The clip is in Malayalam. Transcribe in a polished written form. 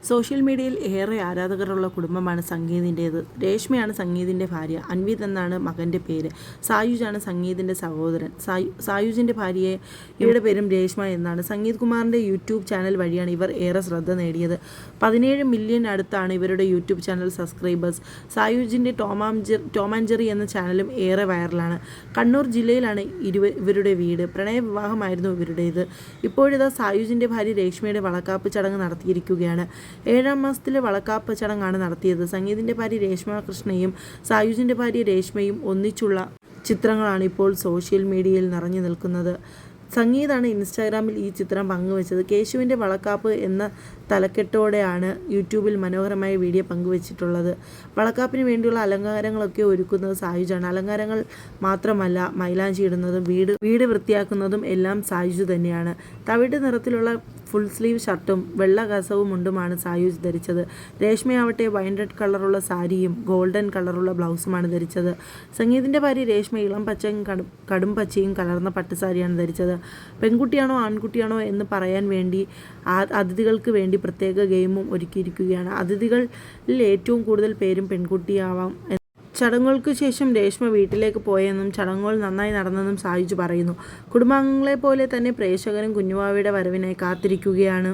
സോഷ്യൽ മീഡിയയിൽ ഏറെ ആരാധകരുള്ള കുടുംബമാണ് സംഗീതിൻ്റേത്. രേഷ്മയാണ് സംഗീതിൻ്റെ ഭാര്യ. അൻവിത് എന്നാണ് മകൻ്റെ പേര്. സായുജാണ് സംഗീതിൻ്റെ സഹോദരൻ. സായുജിൻ്റെ ഭാര്യയുടെ പേരും രേഷ്മ എന്നാണ്. സംഗീത് കുമാറിൻ്റെ യൂട്യൂബ് ചാനൽ വഴിയാണ് ഇവർ ഏറെ ശ്രദ്ധ നേടിയത്. 17 മില്യൺ അടുത്താണ് ഇവരുടെ യൂട്യൂബ് ചാനൽ സബ്സ്ക്രൈബേഴ്സ്. സായുജിൻ്റെ ടോം ആൻഡ് ജെറി എന്ന ചാനലും ഏറെ വൈറലാണ്. കണ്ണൂർ ജില്ലയിലാണ് ഇവരുടെ വീട്. പ്രണയവിവാഹമായിരുന്നു ഇവരുടേത്. ഇപ്പോഴിതാ സായുജിൻ്റെ ഭാര്യ രേഷ്മയുടെ വളക്കാപ്പ് ചടങ്ങ് നടത്തിയിരിക്കുകയാണ്. 7ാം മാസത്തിലെ വളക്കാപ്പ് ചടങ്ങാണ് നടത്തിയത്. സംഗീതിൻ്റെ ഭാര്യ രേഷ്മ കൃഷ്ണയും സായുജിൻ്റെ ഭാര്യ രേഷ്മയും ഒന്നിച്ചുള്ള ചിത്രങ്ങളാണ് ഇപ്പോൾ സോഷ്യൽ മീഡിയയിൽ നിറഞ്ഞു നിൽക്കുന്നത്. സംഗീതാണ് ഇൻസ്റ്റാഗ്രാമിൽ ഈ ചിത്രം പങ്കുവച്ചത്. കേശുവിൻ്റെ വളക്കാപ്പ് എന്ന തലക്കെട്ടോടെയാണ് യൂട്യൂബിൽ മനോഹരമായ വീഡിയോ പങ്കുവച്ചിട്ടുള്ളത്. വളക്കാപ്പിന് വേണ്ടിയുള്ള അലങ്കാരങ്ങളൊക്കെ ഒരുക്കുന്നത് സായുജാണ്. അലങ്കാരങ്ങൾ മാത്രമല്ല, മൈലാഞ്ചി ഇടുന്നതും വീട് വൃത്തിയാക്കുന്നതും എല്ലാം സായുജ് തന്നെയാണ്. തവിട്ട് നിറത്തിലുള്ള ഫുൾ സ്ലീവ് ഷർട്ടും വെള്ള കസവും മുണ്ടുമാണ് സായുജ് ധരിച്ചത്. രേഷ്മയാവട്ടെ വൈൻ റെഡ് കളറുള്ള സാരിയും ഗോൾഡൻ കളറുള്ള ബ്ലൗസുമാണ് ധരിച്ചത്. സംഗീതിൻ്റെ ഭാര്യ രേഷ്മ ഇളം പച്ചയും കടും പച്ചയും കലർന്ന പട്ടുസാരിയാണ് ധരിച്ചത്. പെൺകുട്ടിയാണോ ആൺകുട്ടിയാണോ എന്ന് പറയാൻ വേണ്ടി അതിഥികൾക്ക് വേണ്ടി പ്രത്യേക ഗെയിമും ഒരുക്കിയിരിക്കുകയാണ്. അതിഥികളിൽ ഏറ്റവും കൂടുതൽ പേരും പെൺകുട്ടിയാവാം. ചടങ്ങുകൾക്ക് ശേഷം രേഷ്മ വീട്ടിലേക്ക് പോയെന്നും ചടങ്ങുകൾ നന്നായി നടന്നെന്നും സായുജ് പറയുന്നു. കുടുംബാംഗങ്ങളെ പോലെ തന്നെ പ്രേക്ഷകരും കുഞ്ഞുവാവയുടെ വരവിനായി കാത്തിരിക്കുകയാണ്.